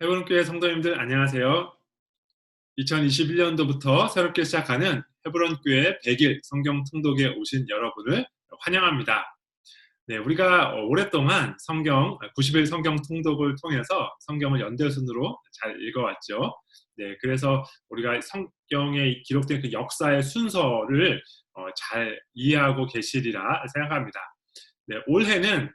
헤브론교회 성도님들 안녕하세요. 2021년도부터 새롭게 시작하는 헤브론교회 100일 성경 통독에 오신 여러분을 환영합니다. 네, 우리가 오랫동안 성경 90일 성경 통독을 통해서 성경을 연대순으로 잘 읽어왔죠. 네, 그래서 우리가 성경에 기록된 그 역사의 순서를 잘 이해하고 계시리라 생각합니다. 네, 올해는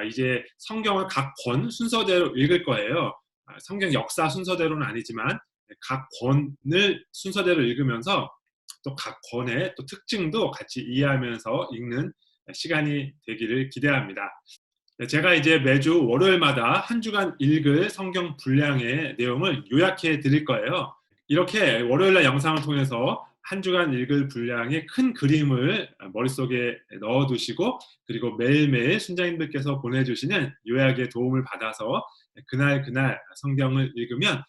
이제 성경을 각 권 순서대로 읽을 거예요. 성경 역사 순서대로는 아니지만 각 권을 순서대로 읽으면서 또 각 권의 또 특징도 같이 이해하면서 읽는 시간이 되기를 기대합니다. 제가 이제 매주 월요일마다 한 주간 읽을 성경 분량의 내용을 요약해 드릴 거예요. 이렇게 월요일날 영상을 통해서 한 주간 읽을 분량의 큰 그림을 머릿속에 넣어두시고, 그리고 매일매일 순장님들께서 보내주시는 요약의 도움을 받아서 그날 성경을 읽으면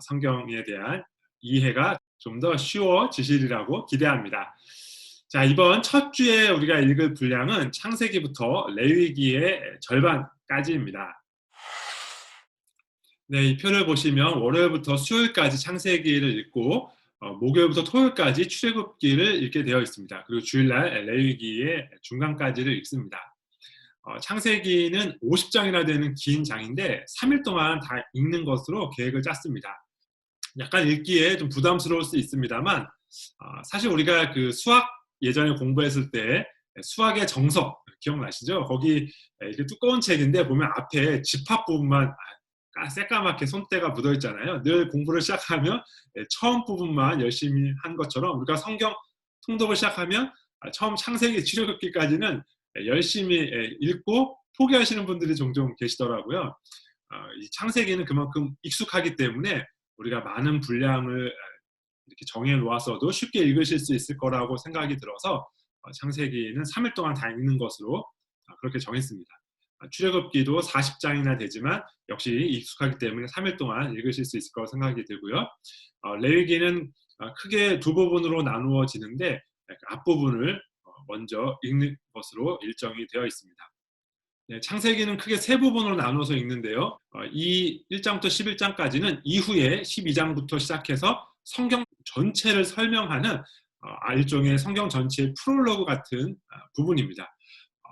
성경에 대한 이해가 좀 더 쉬워지시리라고 기대합니다. 자, 이번 첫 주에 우리가 읽을 분량은 창세기부터 레위기의 절반까지입니다. 네, 이 표를 보시면 월요일부터 수요일까지 창세기를 읽고 목요일부터 토요일까지 출애굽기를 읽게 되어 있습니다. 그리고 주일날 레위기의 중간까지를 읽습니다. 창세기는 50장이나 되는 긴 장인데 3일 동안 다 읽는 것으로 계획을 짰습니다. 약간 읽기에 좀 부담스러울 수 있습니다만 사실 우리가 그 수학 예전에 공부했을 때 수학의 정석 기억나시죠? 거기 이렇게 두꺼운 책인데 보면 앞에 집합 부분만 새까맣게 손때가 묻어 있잖아요. 늘 공부를 시작하면 처음 부분만 열심히 한 것처럼 우리가 성경 통독을 시작하면 처음 창세기 출애굽기까지는 열심히 읽고 포기하시는 분들이 종종 계시더라고요. 이 창세기는 그만큼 익숙하기 때문에 우리가 많은 분량을 이렇게 정해 놓았어도 쉽게 읽으실 수 있을 거라고 생각이 들어서 창세기는 3일 동안 다 읽는 것으로 그렇게 정했습니다. 출애굽기도 40장이나 되지만 역시 익숙하기 때문에 3일 동안 읽으실 수 있을 거라고 생각이 들고요. 레위기는 크게 두 부분으로 나누어지는데 앞부분을 먼저 읽는 것으로 일정이 되어 있습니다. 네, 창세기는 크게 세 부분으로 나눠서 읽는데요. 이 1장부터 11장까지는 이후에 12장부터 시작해서 성경 전체를 설명하는 일종의 성경 전체의 프롤로그 같은 부분입니다.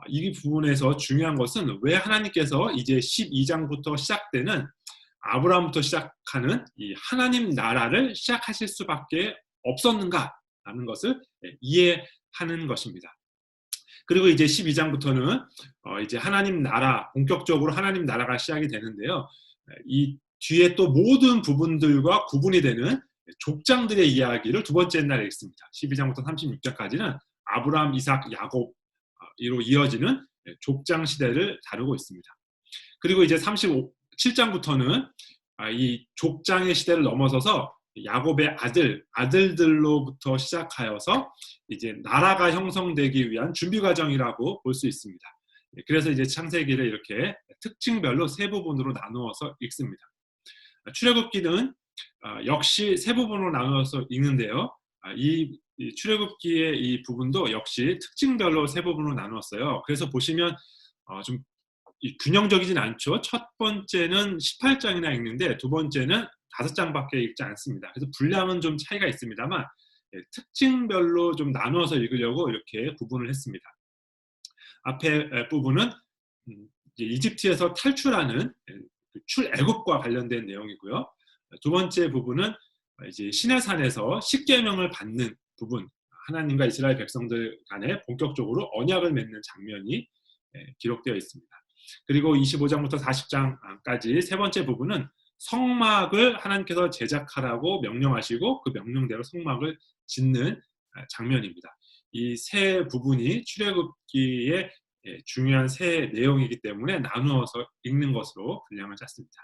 이 부분에서 중요한 것은 왜 하나님께서 이제 12장부터 시작되는 아브라함부터 시작하는 이 하나님 나라를 시작하실 수밖에 없었는가라는 것을 이해하는 것입니다. 그리고 이제 12장부터는 이제 하나님 나라, 본격적으로 하나님 나라가 시작이 되는데요. 이 뒤에 또 모든 부분들과 구분이 되는 족장들의 이야기를 두 번째 날 읽습니다. 12장부터 36장까지는 아브라함, 이삭, 야곱 이로 이어지는 족장 시대를 다루고 있습니다. 그리고 이제 37장부터는 이 족장의 시대를 넘어서서 야곱의 아들들로부터 시작하여서 이제 나라가 형성되기 위한 준비 과정이라고 볼 수 있습니다. 그래서 이제 창세기를 이렇게 특징별로 세 부분으로 나누어서 읽습니다. 출애굽기는 역시 세 부분으로 나누어서 읽는데요. 이 출애굽기의 이 부분도 역시 특징별로 세 부분으로 나누었어요. 그래서 보시면 좀 균형적이진 않죠. 첫 번째는 18장이나 읽는데 두 번째는 5장밖에 읽지 않습니다. 그래서 분량은 좀 차이가 있습니다만 특징별로 좀 나누어서 읽으려고 이렇게 구분을 했습니다. 앞에 부분은 이집트에서 탈출하는 출애굽과 관련된 내용이고요. 두 번째 부분은 이제 시내산에서 십계명을 받는 부분, 하나님과 이스라엘 백성들 간에 본격적으로 언약을 맺는 장면이 기록되어 있습니다. 그리고 25장부터 40장까지 세 번째 부분은 성막을 하나님께서 제작하라고 명령하시고 그 명령대로 성막을 짓는 장면입니다. 이 세 부분이 출애굽기의 중요한 세 내용이기 때문에 나누어서 읽는 것으로 분량을 짰습니다.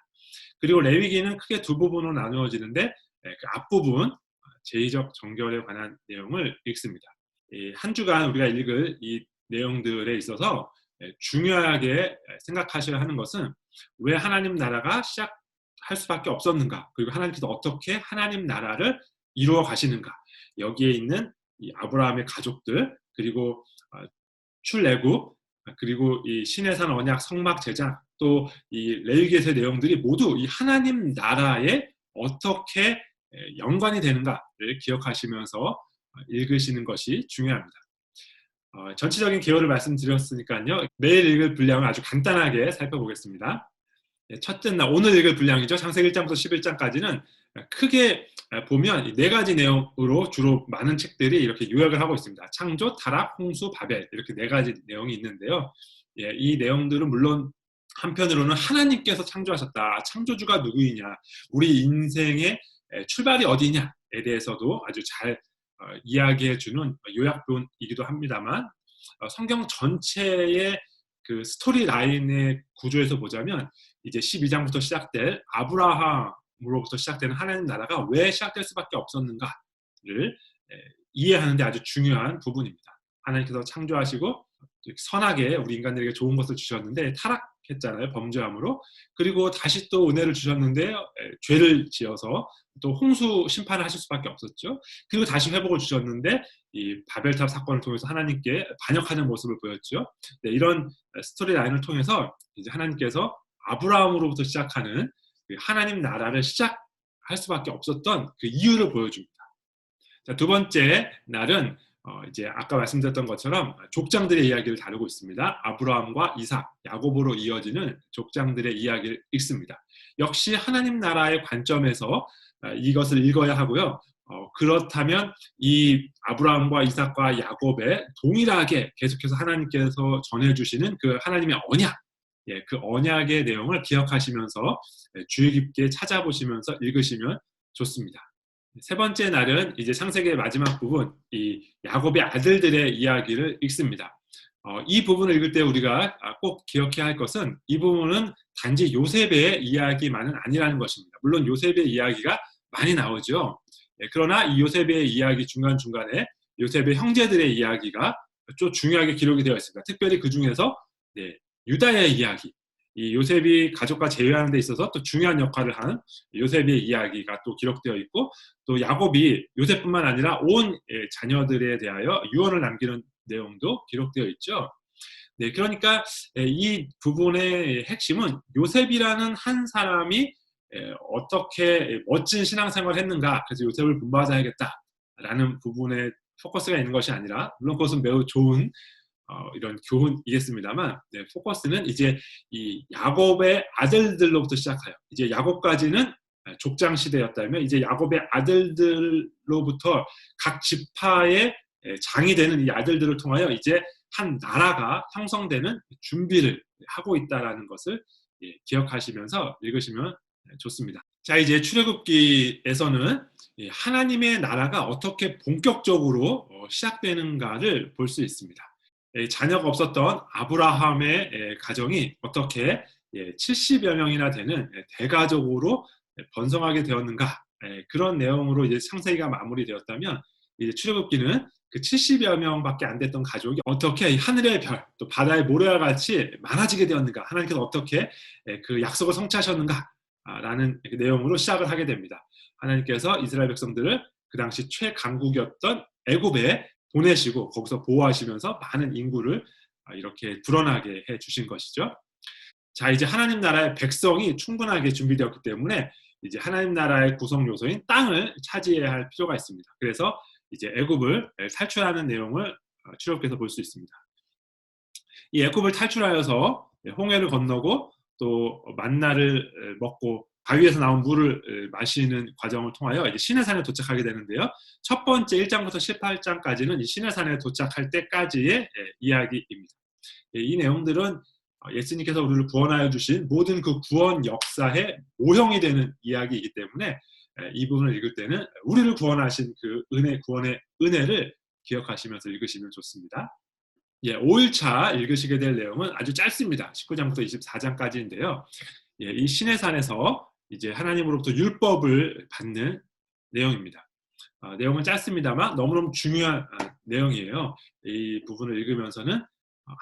그리고 레위기는 크게 두 부분으로 나누어지는데 그 앞부분 제의적 정결에 관한 내용을 읽습니다. 한 주간 우리가 읽을 이 내용들에 있어서 중요하게 생각하셔야 하는 것은 왜 하나님 나라가 시작할 수밖에 없었는가, 그리고 하나님께서 어떻게 하나님 나라를 이루어 가시는가, 여기에 있는 이 아브라함의 가족들, 그리고 출애굽, 그리고 이 시내산 언약 성막 제작, 또 이 레위기에서의 내용들이 모두 이 하나님 나라에 어떻게 연관이 되는가를 기억하시면서 읽으시는 것이 중요합니다. 전체적인 개요를 말씀드렸으니까요. 내일 읽을 분량을 아주 간단하게 살펴보겠습니다. 첫째 날, 오늘 읽을 분량이죠. 창세기 1장부터 11장까지는 크게 보면 네 가지 내용으로 주로 많은 책들이 이렇게 요약을 하고 있습니다. 창조, 타락, 홍수, 바벨 이렇게 네 가지 내용이 있는데요. 이 내용들은 물론 한편으로는 하나님께서 창조하셨다. 창조주가 누구이냐, 우리 인생의 출발이 어디냐에 대해서도 아주 잘 이야기해주는 요약본이기도 합니다만, 성경 전체의 그 스토리 라인의 구조에서 보자면 이제 12장부터 시작될 아브라함으로부터 시작되는 하나님 나라가 왜 시작될 수밖에 없었는가를 이해하는 데 아주 중요한 부분입니다. 하나님께서 창조하시고 선하게 우리 인간들에게 좋은 것을 주셨는데 타락했잖아요. 범죄함으로. 그리고 다시 또 은혜를 주셨는데 죄를 지어서 또 홍수 심판을 하실 수밖에 없었죠. 그리고 다시 회복을 주셨는데 이 바벨탑 사건을 통해서 하나님께 반역하는 모습을 보였죠. 네, 이런 스토리 라인을 통해서 이제 하나님께서 아브라함으로부터 시작하는 그 하나님 나라를 시작할 수밖에 없었던 그 이유를 보여줍니다. 자, 두 번째 날은 이제 아까 말씀드렸던 것처럼 족장들의 이야기를 다루고 있습니다. 아브라함과 이삭, 야곱으로 이어지는 족장들의 이야기를 읽습니다. 역시 하나님 나라의 관점에서 이것을 읽어야 하고요. 그렇다면 이 아브라함과 이삭과 야곱에 동일하게 계속해서 하나님께서 전해주시는 그 하나님의 언약, 그 언약의 내용을 기억하시면서 주의 깊게 찾아보시면서 읽으시면 좋습니다. 세 번째 날은 이제 창세기의 마지막 부분, 이 야곱의 아들들의 이야기를 읽습니다. 이 부분을 읽을 때 우리가 꼭 기억해야 할 것은 이 부분은 단지 요셉의 이야기만은 아니라는 것입니다. 물론 요셉의 이야기가 많이 나오죠. 그러나 이 요셉의 이야기 중간중간에 요셉의 형제들의 이야기가 좀 중요하게 기록이 되어 있습니다. 특별히 그 중에서 유다의 이야기, 이 요셉이 가족과 제외하는 데 있어서 또 중요한 역할을 한 요셉의 이야기가 또 기록되어 있고, 또 야곱이 요셉뿐만 아니라 온 자녀들에 대하여 유언을 남기는 내용도 기록되어 있죠. 네, 그러니까 이 부분의 핵심은 요셉이라는 한 사람이 어떻게 멋진 신앙생활을 했는가, 그래서 요셉을 본받아야겠다라는 부분에 포커스가 있는 것이 아니라, 물론 그것은 매우 좋은 이런 교훈이겠습니다만, 포커스는 이제 이 야곱의 아들들로부터 시작해요. 이제 야곱까지는 족장 시대였다면 이제 야곱의 아들들로부터 각 지파의 장이 되는 이 아들들을 통하여 이제 한 나라가 형성되는 준비를 하고 있다라는 것을 기억하시면서 읽으시면 좋습니다. 자, 이제 출애굽기에서는 하나님의 나라가 어떻게 본격적으로 시작되는가를 볼 수 있습니다. 자녀가 없었던 아브라함의 가정이 어떻게 70여 명이나 되는 대가족으로 번성하게 되었는가, 그런 내용으로 이제 창세기가 마무리되었다면, 이제 출애굽기는 그 70여 명밖에 안 됐던 가족이 어떻게 하늘의 별, 또 바다의 모래와 같이 많아지게 되었는가, 하나님께서 어떻게 그 약속을 성취하셨는가라는 내용으로 시작을 하게 됩니다. 하나님께서 이스라엘 백성들을 그 당시 최강국이었던 애굽에 보내시고 거기서 보호하시면서 많은 인구를 이렇게 불어나게 해주신 것이죠. 자, 이제 하나님 나라의 백성이 충분하게 준비되었기 때문에 이제 하나님 나라의 구성 요소인 땅을 차지해야 할 필요가 있습니다. 그래서 이제 애굽을 탈출하는 내용을 출애굽기에서 볼 수 있습니다. 이 애굽을 탈출하여서 홍해를 건너고 또 만나를 먹고 바위에서 나온 물을 마시는 과정을 통하여 이제 시내산에 도착하게 되는데요. 첫 번째 1장부터 18장까지는 이 시내산에 도착할 때까지의 이야기입니다. 이 내용들은 예수님께서 우리를 구원하여 주신 모든 그 구원 역사의 모형이 되는 이야기이기 때문에 이 부분을 읽을 때는 우리를 구원하신 그 구원의 은혜를 기억하시면서 읽으시면 좋습니다. 5일차 읽으시게 될 내용은 아주 짧습니다. 19장부터 24장까지인데요. 이 시내산에서 이제 하나님으로부터 율법을 받는 내용입니다. 내용은 짧습니다만 너무너무 중요한 내용이에요. 이 부분을 읽으면서는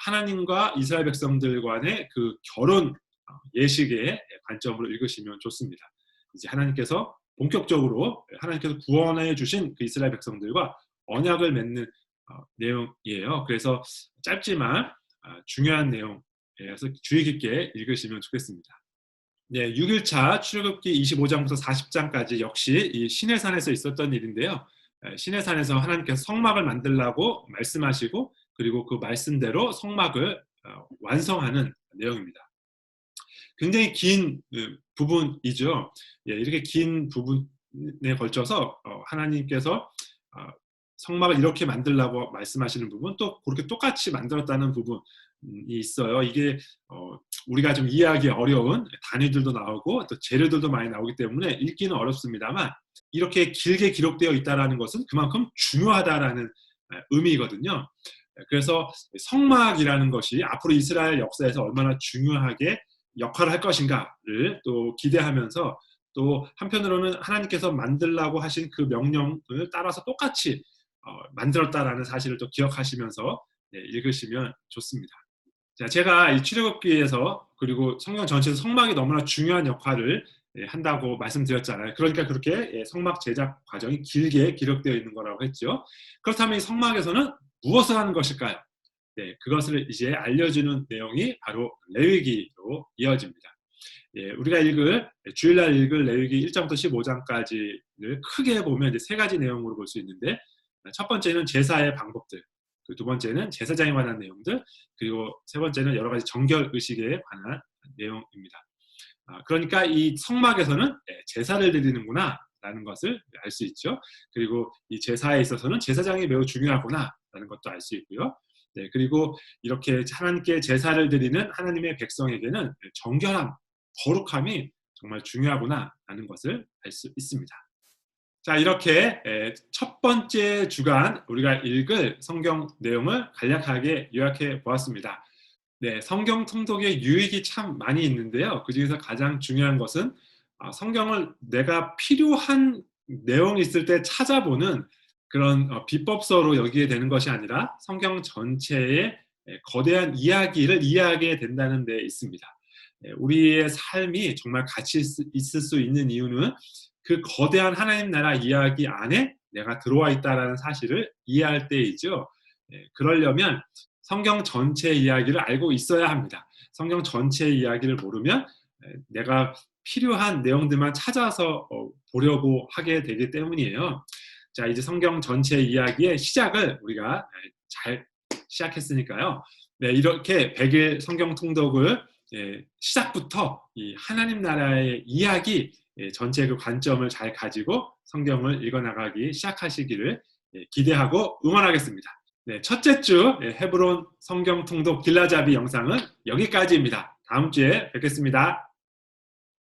하나님과 이스라엘 백성들 간의 그 결혼 예식의 관점으로 읽으시면 좋습니다. 이제 하나님께서 본격적으로 하나님께서 구원해 주신 그 이스라엘 백성들과 언약을 맺는 내용이에요. 그래서 짧지만 중요한 내용이라서 주의 깊게 읽으시면 좋겠습니다. 네, 6일차 출애굽기 25장부터 40장까지 역시 이 시내산에서 있었던 일인데요. 시내산에서 하나님께서 성막을 만들라고 말씀하시고 그리고 그 말씀대로 성막을 완성하는 내용입니다. 굉장히 긴 부분이죠. 예, 이렇게 긴 부분에 걸쳐서 하나님께서 성막을 이렇게 만들라고 말씀하시는 부분, 또 그렇게 똑같이 만들었다는 부분이 있어요. 이게 우리가 좀 이해하기 어려운 단위들도 나오고 또 재료들도 많이 나오기 때문에 읽기는 어렵습니다만, 이렇게 길게 기록되어 있다는 것은 그만큼 중요하다라는 의미거든요. 그래서 성막이라는 것이 앞으로 이스라엘 역사에서 얼마나 중요하게 역할을 할 것인가를 또 기대하면서, 또 한편으로는 하나님께서 만들라고 하신 그 명령을 따라서 똑같이 만들었다라는 사실을 또 기억하시면서 읽으시면 좋습니다. 자, 제가 이 출애굽기에서 그리고 성경 전체에서 성막이 너무나 중요한 역할을 한다고 말씀드렸잖아요. 그러니까 그렇게 성막 제작 과정이 길게 기록되어 있는 거라고 했죠. 그렇다면 이 성막에서는 무엇을 하는 것일까요? 네, 그것을 이제 알려주는 내용이 바로 레위기로 이어집니다. 예, 우리가 주일날 읽을 레위기 1장부터 15장까지를 크게 보면 이제 세 가지 내용으로 볼 수 있는데, 첫 번째는 제사의 방법들, 두 번째는 제사장에 관한 내용들, 그리고 세 번째는 여러 가지 정결 의식에 관한 내용입니다. 그러니까 이 성막에서는 제사를 드리는구나 라는 것을 알 수 있죠. 그리고 이 제사에 있어서는 제사장이 매우 중요하구나 라는 것도 알 수 있고요. 네, 그리고 이렇게 하나님께 제사를 드리는 하나님의 백성에게는 정결함, 거룩함이 정말 중요하구나 라는 것을 알 수 있습니다. 자, 이렇게 첫 번째 주간 우리가 읽을 성경 내용을 간략하게 요약해 보았습니다. 네, 성경 통독의 유익이 참 많이 있는데요. 그 중에서 가장 중요한 것은 성경을 내가 필요한 내용이 있을 때 찾아보는 그런 비법서로 여기게 되는 것이 아니라 성경 전체의 거대한 이야기를 이해하게 된다는 데 있습니다. 우리의 삶이 정말 가치 있을 수 있는 이유는 그 거대한 하나님 나라 이야기 안에 내가 들어와 있다는 사실을 이해할 때이죠. 그러려면 성경 전체 이야기를 알고 있어야 합니다. 성경 전체 이야기를 모르면 내가 필요한 내용들만 찾아서 보려고 하게 되기 때문이에요. 자, 이제 성경 전체 이야기의 시작을 우리가 잘 시작했으니까요. 네, 이렇게 100일 성경 통독을 시작부터 이 하나님 나라의 이야기 전체 그 관점을 잘 가지고 성경을 읽어나가기 시작하시기를 기대하고 응원하겠습니다. 네, 첫째 주 헤브론 성경 통독 길라잡이 영상은 여기까지입니다. 다음 주에 뵙겠습니다.